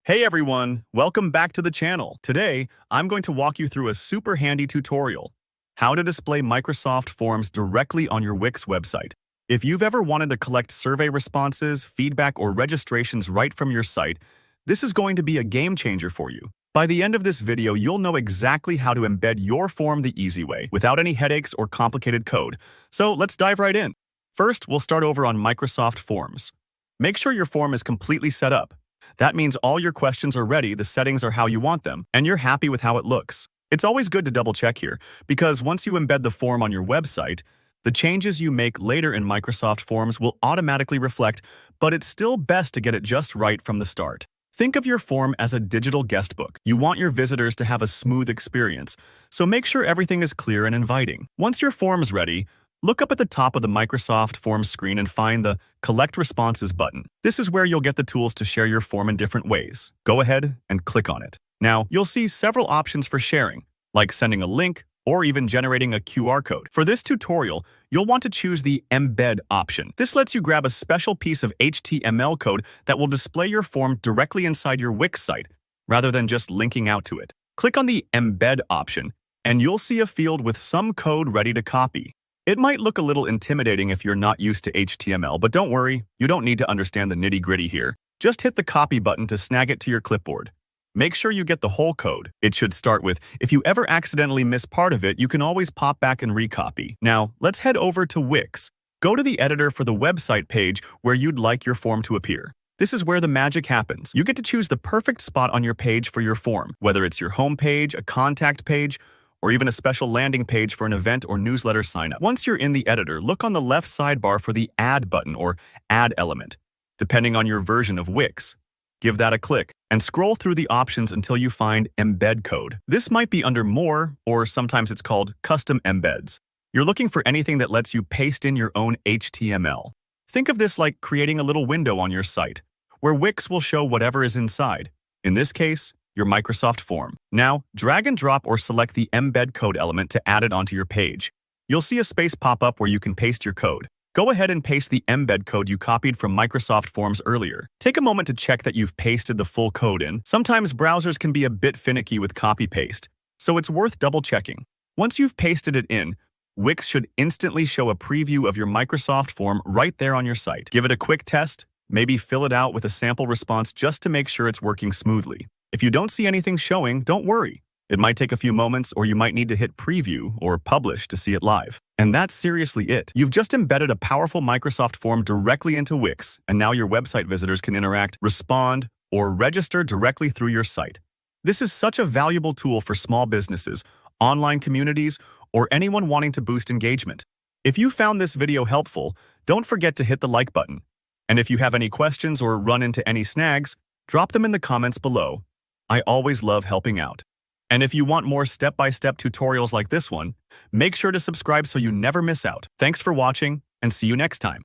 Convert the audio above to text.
Hey everyone, welcome back to the channel. Today, I'm going to walk you through a super handy tutorial, how to display Microsoft Forms directly on your Wix website. If you've ever wanted to collect survey responses, feedback, or registrations right from your site, this is going to be a game changer for you. By the end of this video, you'll know exactly how to embed your form the easy way, without any headaches or complicated code. So let's dive right in. First, we'll start over on Microsoft Forms. Make sure your form is completely set up. That means all your questions are ready, the settings are how you want them, and you're happy with how it looks. It's always good to double check here, because once you embed the form on your website, the changes you make later in Microsoft Forms will automatically reflect, but it's still best to get it just right from the start. Think of your form as a digital guestbook. You want your visitors to have a smooth experience, so make sure everything is clear and inviting. Once your form's ready, look up at the top of the Microsoft Forms screen and find the Collect Responses button. This is where you'll get the tools to share your form in different ways. Go ahead and click on it. Now, you'll see several options for sharing, like sending a link or even generating a QR code. For this tutorial, you'll want to choose the Embed option. This lets you grab a special piece of HTML code that will display your form directly inside your Wix site, rather than just linking out to it. Click on the Embed option, and you'll see a field with some code ready to copy. It might look a little intimidating if you're not used to HTML, but don't worry, you don't need to understand the nitty-gritty here. Just hit the copy button to snag it to your clipboard. Make sure you get the whole code. It should start with, if you ever accidentally miss part of it, you can always pop back and recopy. Now, let's head over to Wix. Go to the editor for the website page where you'd like your form to appear. This is where the magic happens. You get to choose the perfect spot on your page for your form, whether it's your home page, a contact page, or even a special landing page for an event or newsletter sign-up. Once you're in the editor, look on the left sidebar for the Add button or Add element, depending on your version of Wix. Give that a click, and scroll through the options until you find Embed Code. This might be under More, or sometimes it's called Custom Embeds. You're looking for anything that lets you paste in your own HTML. Think of this like creating a little window on your site, where Wix will show whatever is inside. In this case, your Microsoft form. Now, drag and drop or select the Embed Code element to add it onto your page. You'll see a space pop up where you can paste your code. Go ahead and paste the embed code you copied from Microsoft Forms earlier. Take a moment to check that you've pasted the full code in. Sometimes browsers can be a bit finicky with copy-paste, so it's worth double-checking. Once you've pasted it in, Wix should instantly show a preview of your Microsoft form right there on your site. Give it a quick test, maybe fill it out with a sample response just to make sure it's working smoothly. If you don't see anything showing, don't worry. It might take a few moments, or you might need to hit preview or publish to see it live. And that's seriously it. You've just embedded a powerful Microsoft form directly into Wix, and now your website visitors can interact, respond, or register directly through your site. This is such a valuable tool for small businesses, online communities, or anyone wanting to boost engagement. If you found this video helpful, don't forget to hit the like button. And if you have any questions or run into any snags, drop them in the comments below. I always love helping out. And if you want more step-by-step tutorials like this one, make sure to subscribe so you never miss out. Thanks for watching, and see you next time.